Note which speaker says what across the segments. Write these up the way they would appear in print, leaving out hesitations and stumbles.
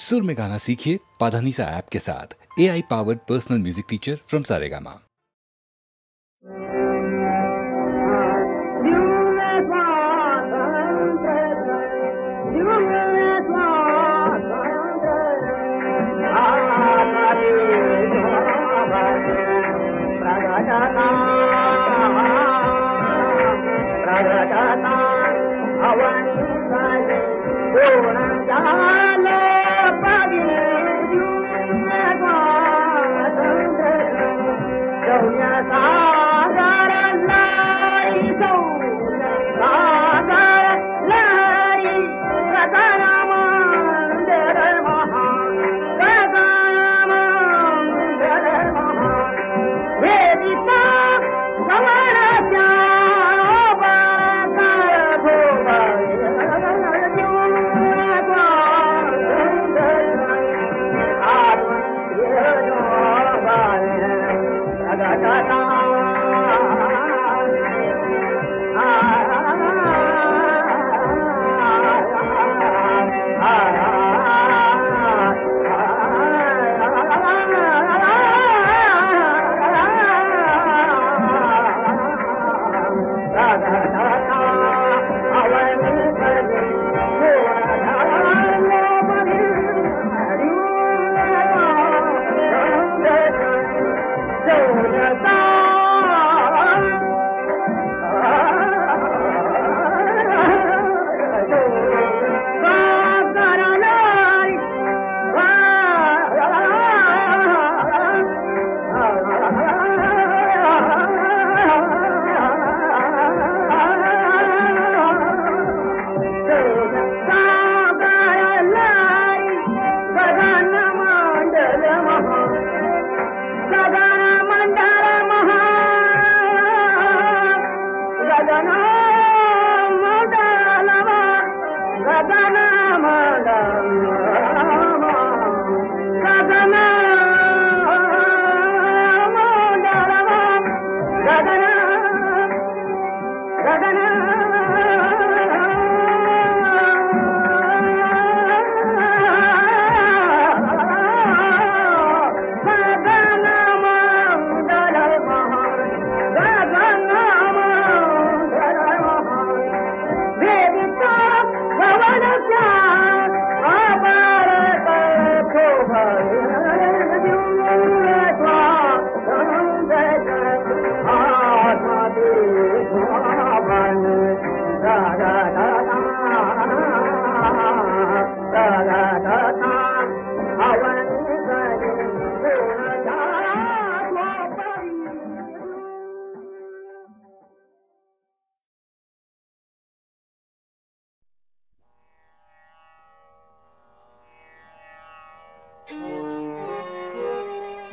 Speaker 1: सुर में गाना सीखिए पाधानीसा ऐप के साथ। AI powered personal music teacher from Saregama.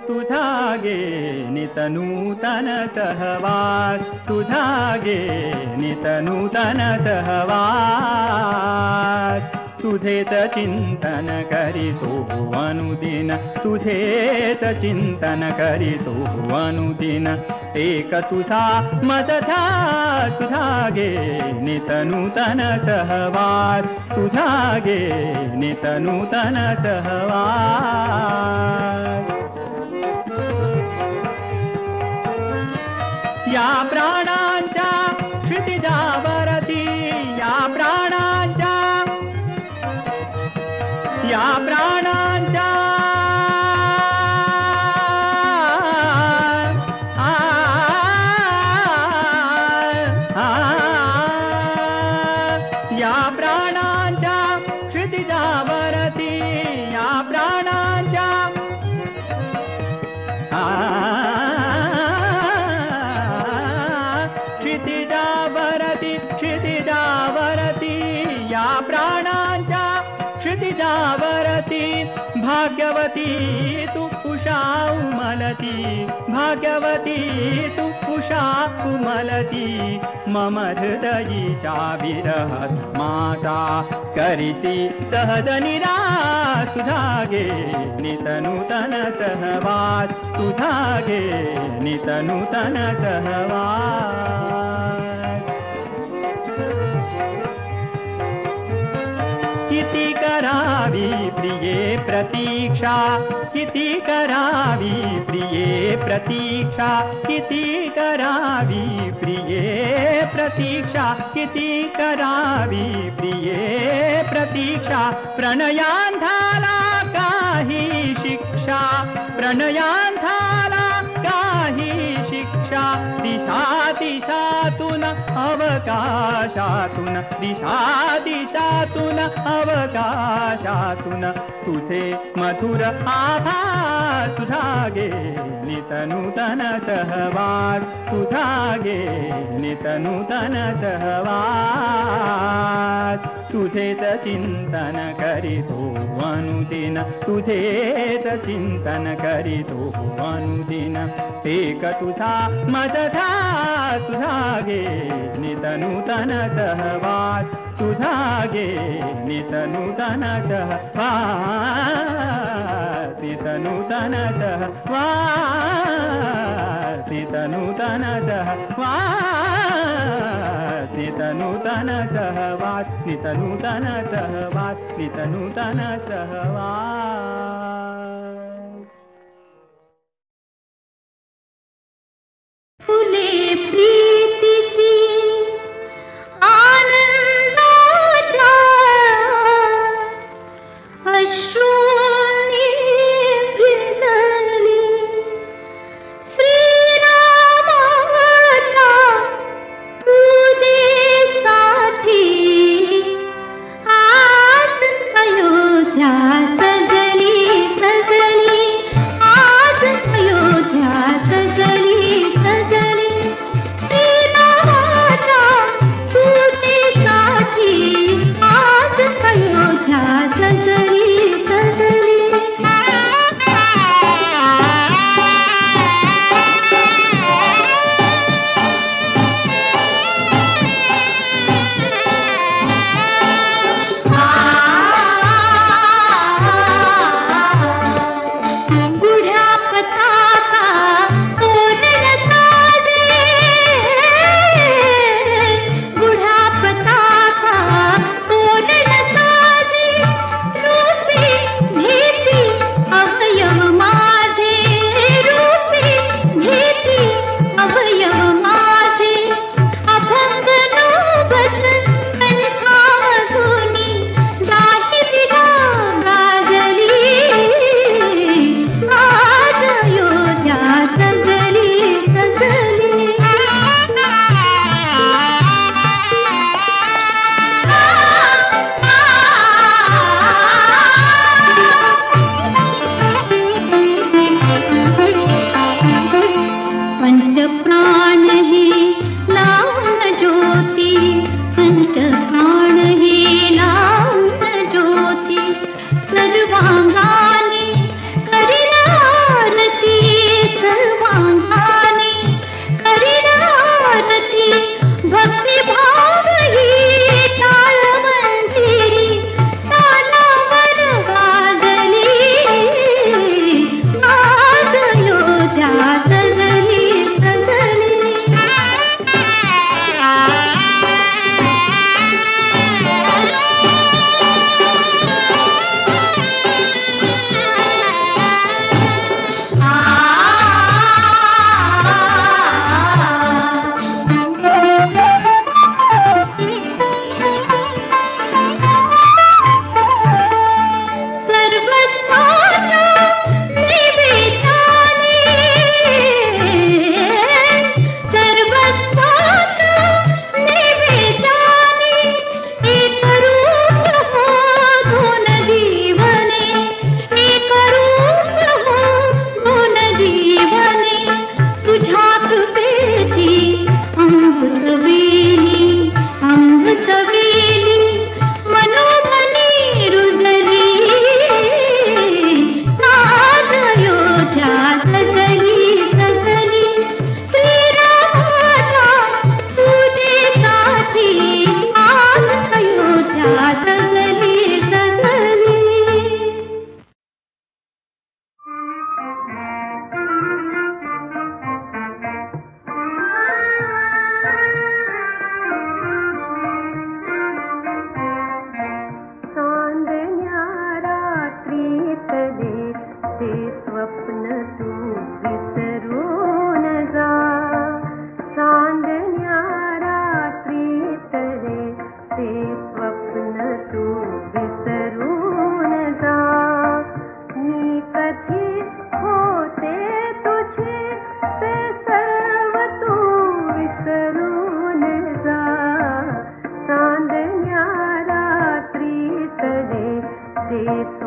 Speaker 2: तुझागे नितनूतन सहवास, तुझागे नितनूतन सहवास, तुझेच चिंतन करीतो अनुदिन, तुझेच चिंतन करीतो अनुदिन, एक तुझा मदधा तुझागे नितनूतन सहवास, तुझागे नितनूतन सहवास। या प्राणांच्या क्षितिजावरती, या प्राणांच्या या प्राणांच्या क्षितिजावरती, या प्राणांच्या क्षितिजावरती, या प्राणांच्या क्षितिजावरती, भाग्यवती तू उषा उमलती, भाग्यवती तू उषा उमलती, मम हृदयीच्या विरहत माता करिती सहज निराश, तुझागे नितनूतन सहवास, तुझागे नितनूतन सहवास। किती करावी प्रिये प्रतीक्षा, किती करावी प्रिये प्रतीक्षा, किती करावी प्रिये प्रतीक्षा, किती करावी प्रिये प्रतीक्षा. प्रणयांधाला काही शिक्षा, प्रणयांधाला काही शिक्षा. दिशा दिशातून अवकाशातून, दिशा दिशातून अवकाशातून तुझे मधुर आभास, तुझा गे नित नूतन सहवास, तुझा गे नित नूतन सहवास. तुझेच चिंतन करीतो अनुदिन, तुझेच चिंतन करीतो अनुदिन. एक तुझा मजधा, तुझा गे नित नूतन सहवास, तुझा गे नित नूतन सहवास, नित नूतन सहवास, नित नूतन सहवास, नित नूतन सहवास, नित नूतन सहवास, नित नूतन सहवास.
Speaker 3: फुले प्रीतीची आनंदाच्या अश्रूंनी भिजली. श्रीरामाच्या पूजेसाठी आज अयोध्या सजली सजली, आज अयोध्या सजली सजली. श्रीरामाच्या पूजेसाठी आज अयोध्या सजली सजली.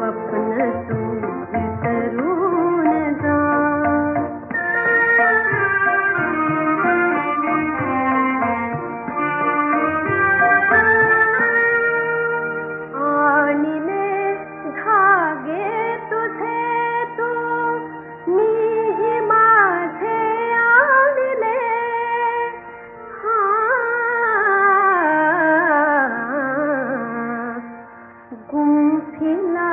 Speaker 3: स्वप्न तू विसरून जा. आणले धागे तुझे तू मीही माझे आणले. गुंफिला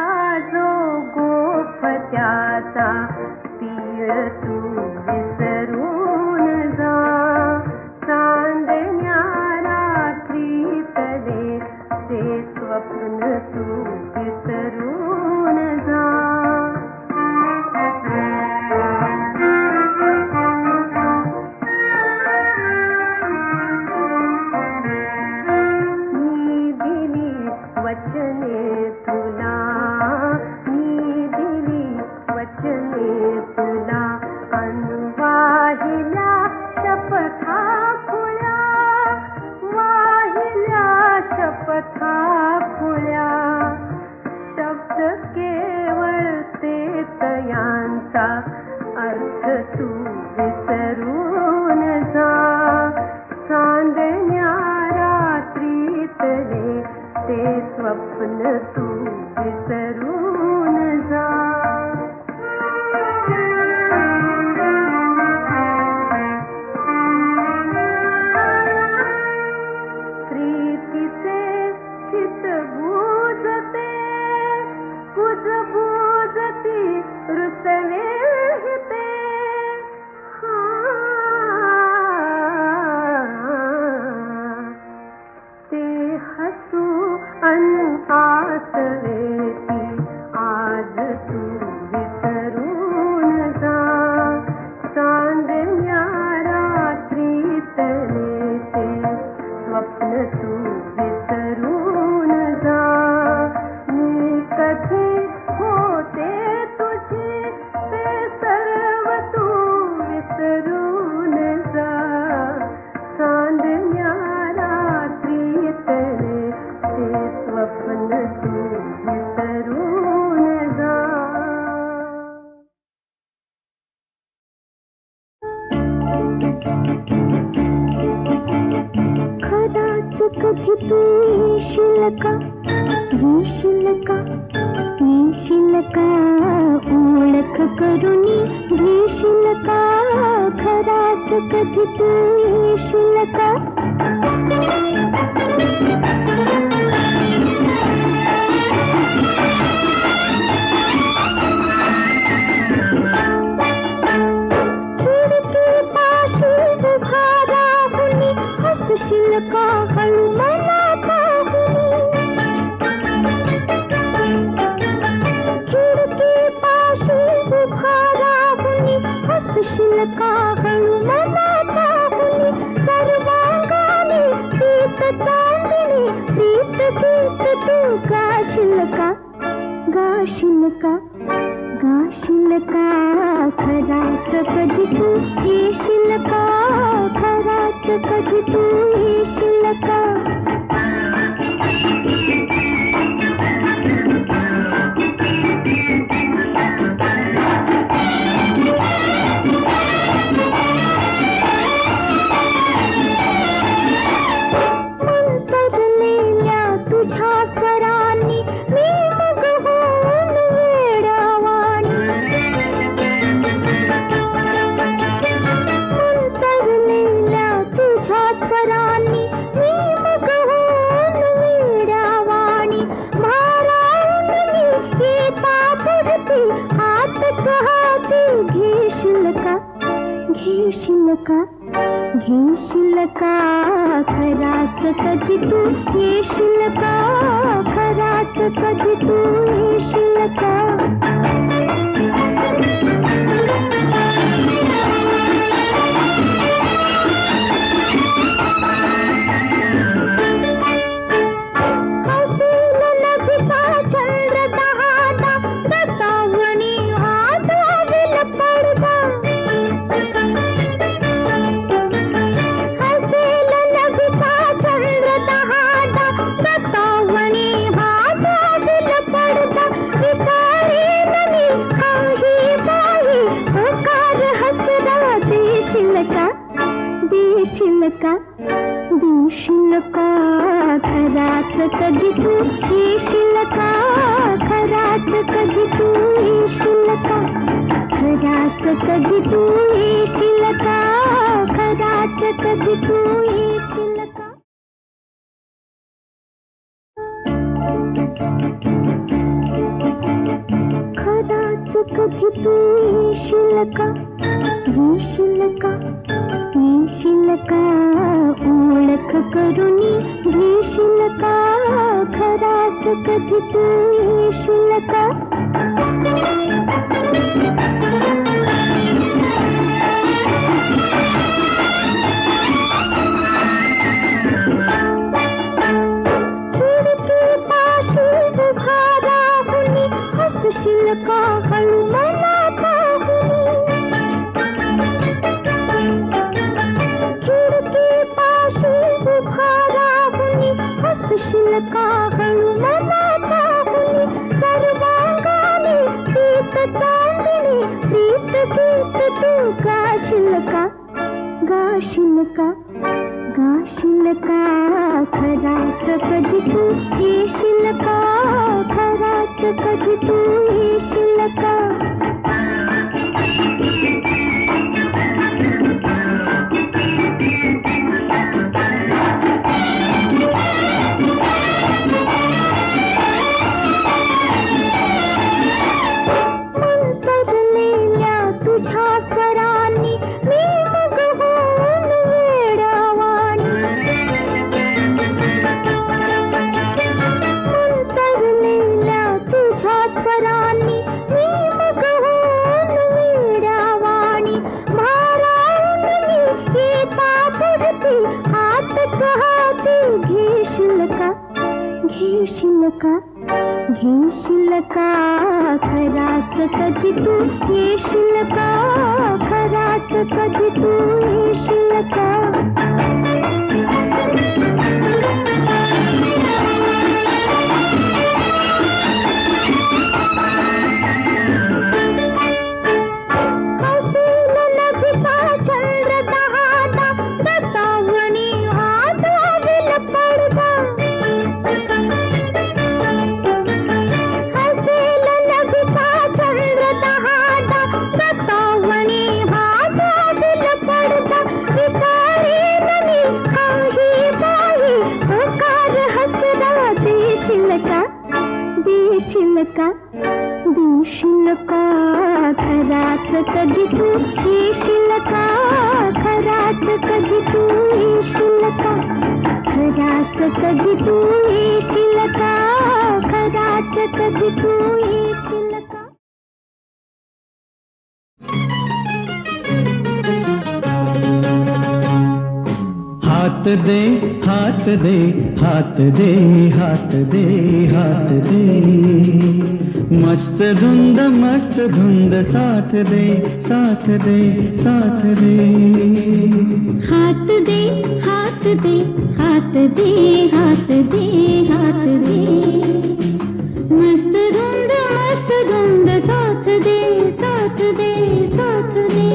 Speaker 3: जो गोफत्याचा पीळ तू विसरून जा. चांदण्या रात्रीतले ते स्वप्न तू विसरून जा. मी दिली वचने तुला, मी दिली वचने तुला. वाहिल्या शपथा खुल्या, वाहिल्या शपथा खुल्या. शब्द केवळ ते तयांचा अर्थ तू विसरून जा. चांदण्या रात्रीतले ते स्वप्न तू विसरून जा. प्रीतीचे हित बुजते, कुजबुजती रुसवे हिते. ते हसू अन आसवेती आज तू विसरून जा. चांदण्या रात्रीतले ते स्वप्न तू विसरून जा. मी कधी होते तुझे ते सर्व तू विसरून जा. चांदण्या रात्रीतले ते स्वप्न तू विसरून जा. खराच कधी तू येशील का, येशील का, येशील का. ओळख करुनी घेशील का. खराच कधी तू येशील का. खिडकीपाशी उभा राहुनी हसशील का हळू मला पाहुनी. खिडकीपाशी उभा राहुनी हसशील का हळू मला पाहुनी. सर्वांगाने प्रीत चांदणी प्रीत गीत तू गाशील का, गाशील का, गाशील का. खराच कधी तू येशील का. खराच कधी तू येशील का. मंतरलेल्या तुझ्या स्वरांनी मी मग होऊन वेडावाणी. मंतरलेल्या तुझ्या स्वरांनी मी मग होऊन वेडावाणी. भारावून मी येता पुढती हातच हाती घेशील का, घेशील का, घेशील का. खराच कधी तू येशील का. खराच कधी तू येशील का. हसेल नभीचा चंद्र दहादा दतावणी हाताविल पडदा. हसेल नभीचा चंद्र दहादा दतावणी हाताविल पडदा. विचार येशील का खराच कधी तू येशील का खराच कधी तू येशील का खराच कधी तू येशील का खराच कधी तू येशील का खराच कधी तू येशील का येशील का येशील का ओळख करुनी घेशील का खराच कधी तू येशील का हसशील का हळू मला पाहुनी खिडकी पाशी उभा राहुनी हसशील का हळू मला पाहुनी सर्वांगाने प्रीत चांदणे प्रीत गीत तू गाशील का गाशील का गाशील का खराच कधी तू येशील का खराच कधी तू येशील का मंतरलेल्या तुझ्या स्वरांनी मी मग होऊन वेडावाणी मंतरलेल्या तुझ्या स्वरांनी मी मग होऊन वेडावाणी भारावून मी येता पुढती हातच हाती घेशील का घेशील का घेशील का खराच कधी तू येशील का खराच कधी तू येशील का हसेल नभीचा चंद्र दहाता दतावणी हात विल पडदा हसेल नभीचा चंद्र दहाता दतावणी हात विल पडदा विचारेन मी काही बाई होकार हसरा देशील का देशील का देशील का खराच कधी तू येशील का खराच कधी तू येशील का खराच कधी तू येशील का खराच कधी तू येशील का
Speaker 2: हाथ दे हाथ दे हाथ दे हाथ दे हाथ दे मस्त धुंद साथ दे साथ दे साथ दे
Speaker 3: हाथ दे हाथ दे हाथ दे हाथ दे हाथ दे मस्त धुंद साथ दे साथ दे साथ दे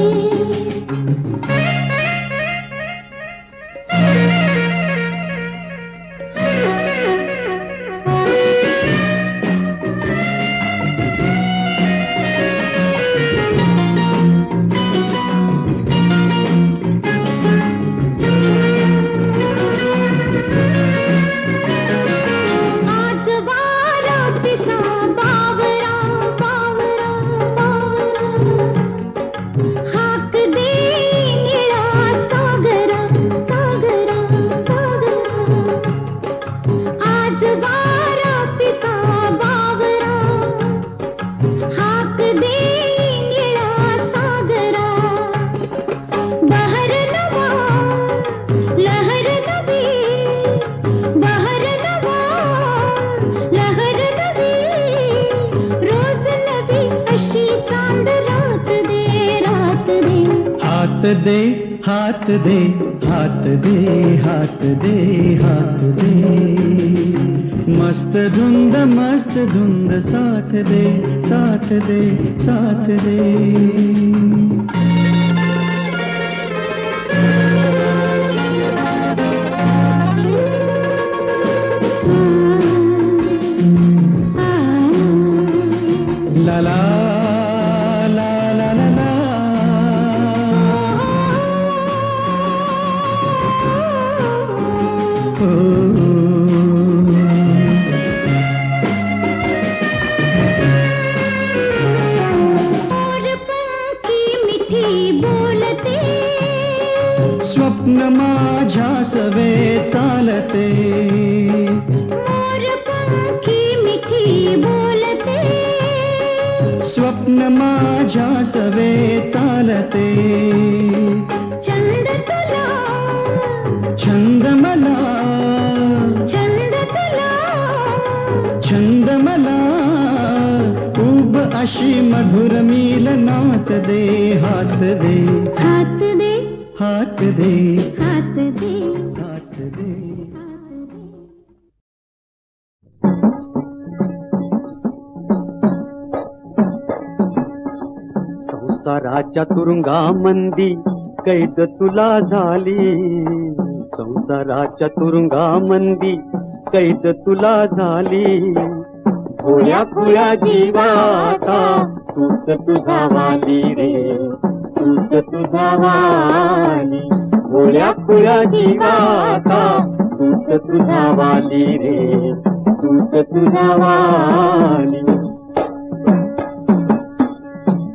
Speaker 2: हाथ दे हाथ दे हाथ दे हाथ दे हाथ दे मस्त धुंद साथ दे साथ दे साथ दे ला ला ला ला ला ला स्वप्न माझ्या सवे चालते
Speaker 3: मोरपंखी मिठी बोलते
Speaker 2: स्वप्न माझ्या सवे चालते
Speaker 3: चंद तुला
Speaker 2: छंद मला
Speaker 3: चंद तुला
Speaker 2: छंद मला खूप अशी मधुर मिलनात दे हात दे
Speaker 3: हात दे
Speaker 2: हात दे
Speaker 3: हात दे
Speaker 2: हात दे संसाराच्या तुरुंगामंदी कैद तुला झाली संसाराच्या तुरुंगामंदी कैद तुला झाली भोळ्या खुळ्या जीवाता तूच तुझा वाली रे तूच तुझा वाली भोळ्या खुळ्या जीवाता तूच तुझा वाली रे तूच तुझा वाली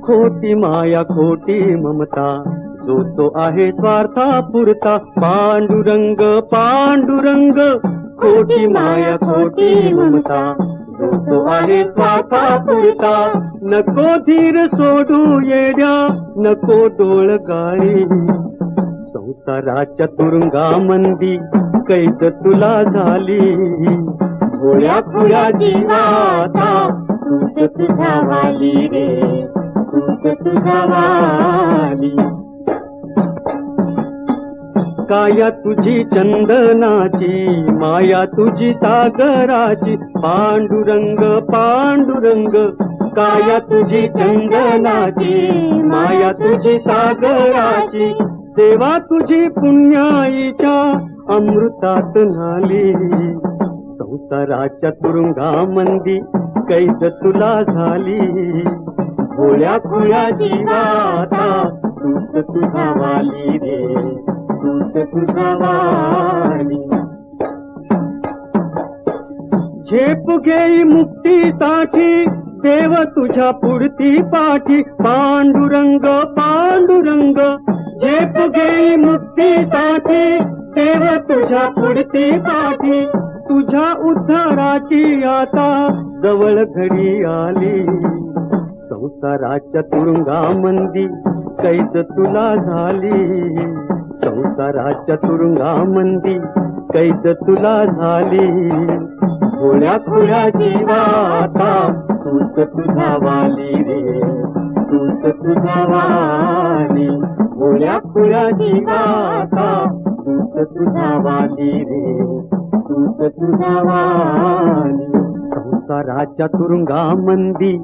Speaker 2: खोटी माया खोटी ममता जो तो आहे स्वार्था पुरता पांडुरंग पांडुरंग खोटी माया खोटी ममता जो तो आहे स्वार्था पुरता नको धीर सोडू येड्या नको डोळ गाळी संसाराच्या तुरुंगामंदी कैद तुला झाली भोळ्या खुळ्या जीवाता तूच तुझा वाली रे तूच तुझा वाली काया तुझी चंदनाची माया तुझी सागराची पांडुरंग पांडुरंग काया तुझी चंदनाची माया तुझी सागराची सेवा तुझी पुण्याईच्या अमृतात न्हाली संसाराच्या तुरुंगामंदी कैद तुला झाली भोळ्या खुळ्या जीवाता तूच तुझा वाली रे तूच तुझा वाली झेप घेई मुक्तीसाठी देव तुझ्या पुढती पाठी पांडुरंग पांडुरंग झेप घेई मुक्तीसाठी देव तुझ्या पुढती पाठी तुझ्या उद्धाराची आता जवळ घडी आली संसाराच्या तुरुंगामंदी कैद तुला झाली संसाराच्या तुरुंगामंदी कैद तुला झाली भोळ्या खुळ्या जीवाता तूच तुझा वाली रे तूच तुझा वाली भोळ्या खुळ्या जीवाता तूच तुझा वाली रे तूच तुझा वाली संसाराच्या तुरुंगामंदी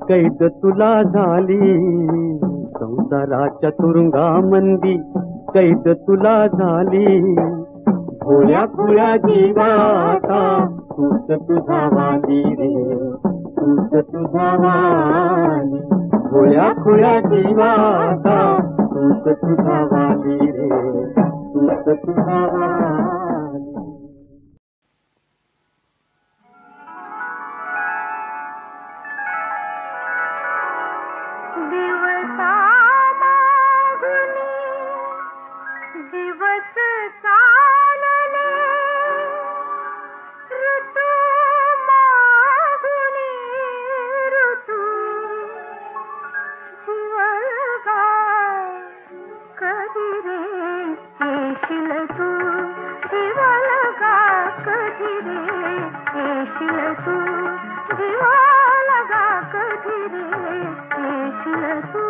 Speaker 2: कैद तुला झाली संसाराच्या तुरुंगामंदी कैद तुला झाली भोळ्या खुळ्या जीवाता तूच तुझा वाली रे तूच तुझा वाली भोळ्या खुळ्या जीवाता तूच तुझा वाली रे तूच तुझा वाली
Speaker 3: दिवस चालले ऋतू मागुनी ऋतू जीवलगा कधी रे येशील तू जीवलगा कधी रे येशील तू जीवलगा कधी रे येशील तू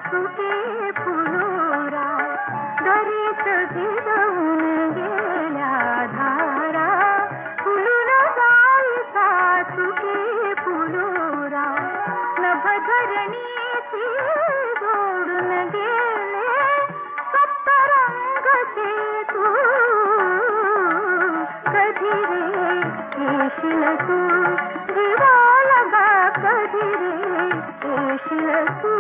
Speaker 3: सुके फुलोरा दरीस भिजवून गेल्या धारा फुलून जायचा सुके फुलोरा नभधरणी पाशी जोडून गेले सप्तरंग से तू कधी रे येशील तू जीवा लगा कधी रे येशील तू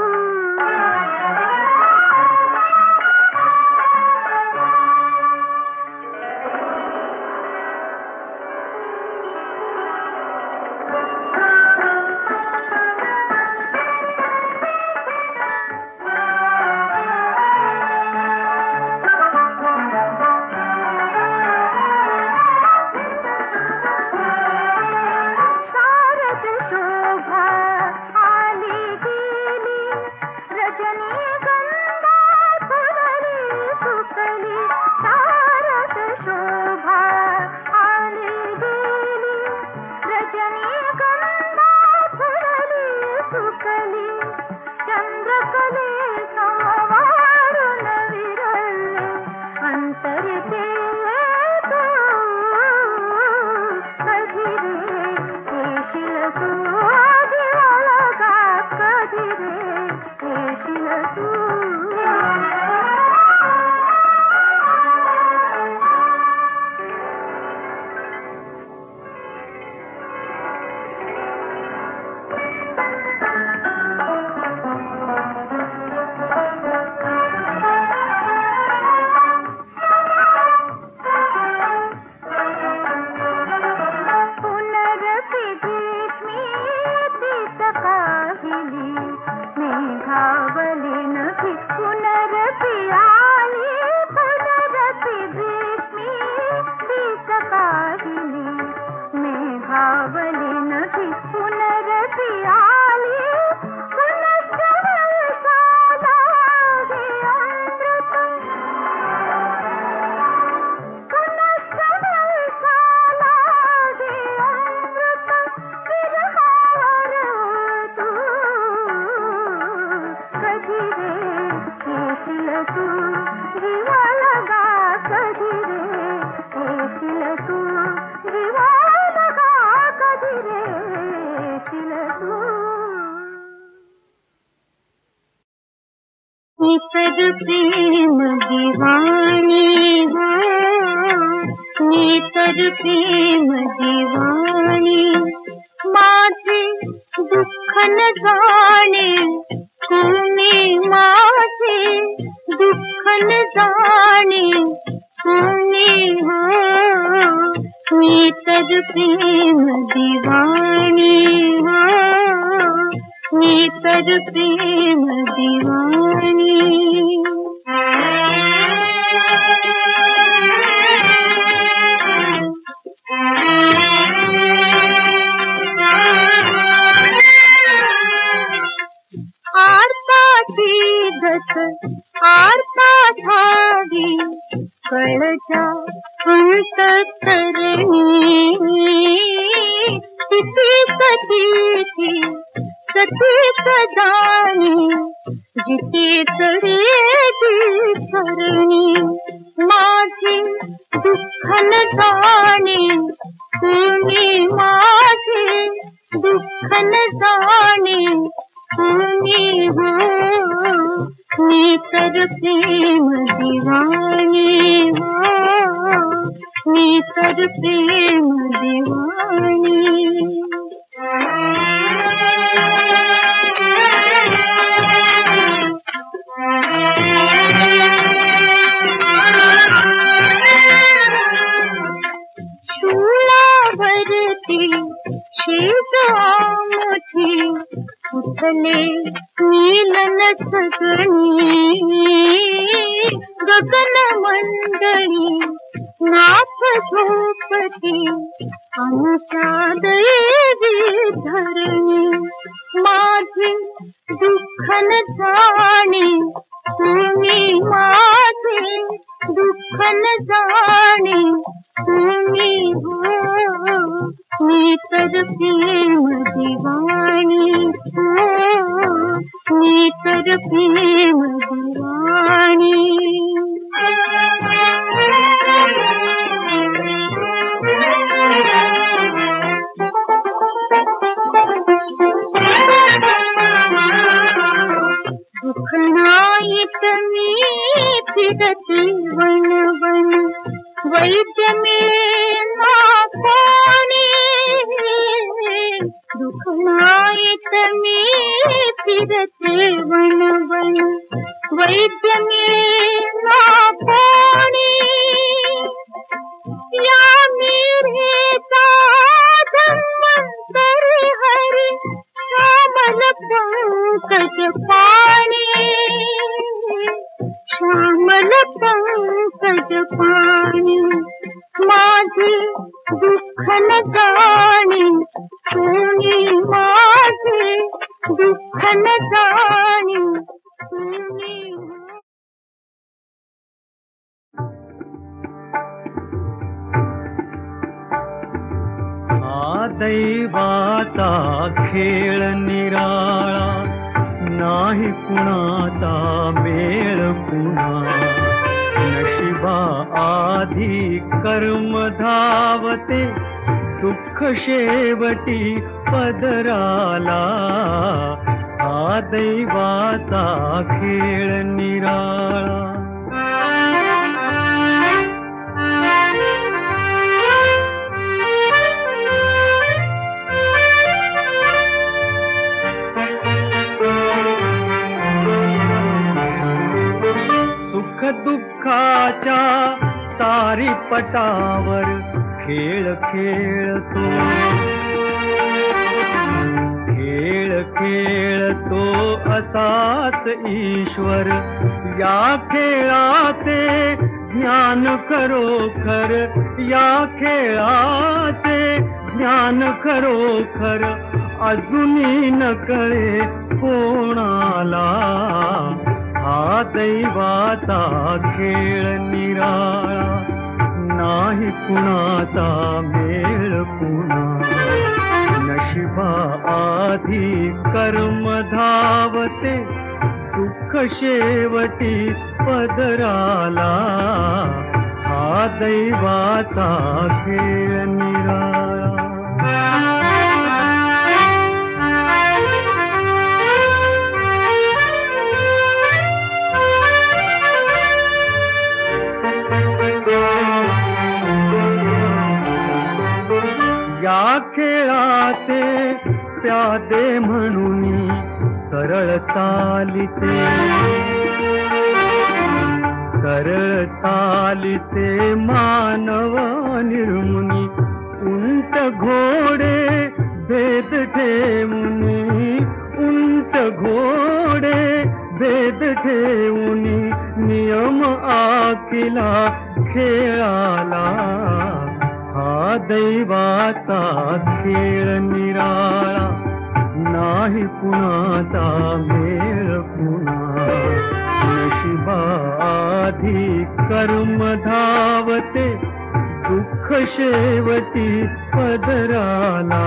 Speaker 4: तर प्रेम दीवानी हो मी तर प्रेम दीवानी माझे दुःख न जाणे कोणी माझे दुःख न जाणे कोणी हो मी तर प्रेम दीवानी हो मी तर प्रेम दीवानी आरताची धक आरता धावी कळच्या अंतरणी किती सतीची सतीच जाणी जिथे चढेची सरणी माझे दुःख न जाणे कोणी माझे दुःख न जाणे कोणी हो मी तर प्रेम दीवानी हो मी तर प्रेम दीवानी शूलावरती शेज आमची उठले नीलन सगणी गगन मंडळी नाथ झोपती आमच्या देवी धरणी माझे दुःख न जाणे तुम्ही माझे दुःख न जाणे तुम्ही हो मी तर प्रेम दीवानी हो मी तर प्रेम दीवानी माईत मी फिरते वन वन, वैद्य मिळेना कोणी. दुःख माईत मी फिरते वन वन, वैद्य मिळेना कोणी. या मीरेचा धन्वंतर हरी, श्यामल पंकज पाणी. श्यामल पंकज पाणी. माझे दुःख न जाणी कोणी, माझे दुःख न जाणी कोणी.
Speaker 2: हा दैवाचा खेळ निराळा, नाही कुणाचा मेळ कुणा. नशिबा आधी कर्म धावते, दुःख शेवटी पदराला. हा दैवाचा खेळ निराळा. सुख दुःखाच्या सारी पटावर खेळ खेळतो. खेळ खेळतो असाच ईश्वर. या खेळाचे ज्ञान खरोखर, या खेळाचे ज्ञान खरोखर अजूनही न कळे कोणाला. हा दैवाचा खेळ निराळा, नाही कुणाचा मेळ कुणा. नशिबा आधी कर्म धावते, दुःख शेवटी पदराला. हा दैवाचा खेळ निराळा. या खेळाचे प्यादे म्हणून सरळ चालीचे, सरळ चालीचे मानव निर्मुनी. उंट घोडे भेद ठेवुनी, उंट घोडे भेद ठेवुनी. नियम आखिला खेळाला. हा दैवाचा खेळ निराळा, नाही कुणाचा मेळ कुणा. नशिबा आधी कर्म धावते, दुःख शेवटी पदराला.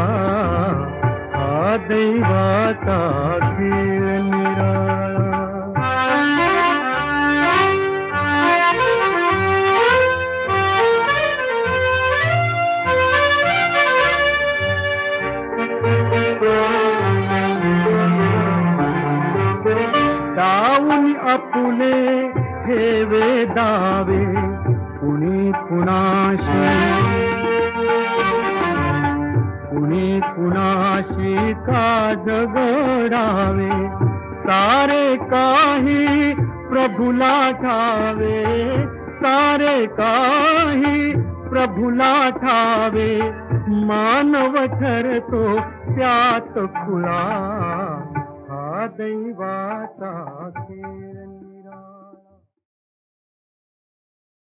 Speaker 2: हा दैवाचा खेळ निराळा. दावून आपुले ठेवे दावे, कुणी कुणाशी, कुणी कुणाशी का झगडावे. सारे काही प्रभुला ठावे, सारे काही प्रभुला ठावे. मानव ठरतो त्यात खुळा. हा दैवाचा खेळ.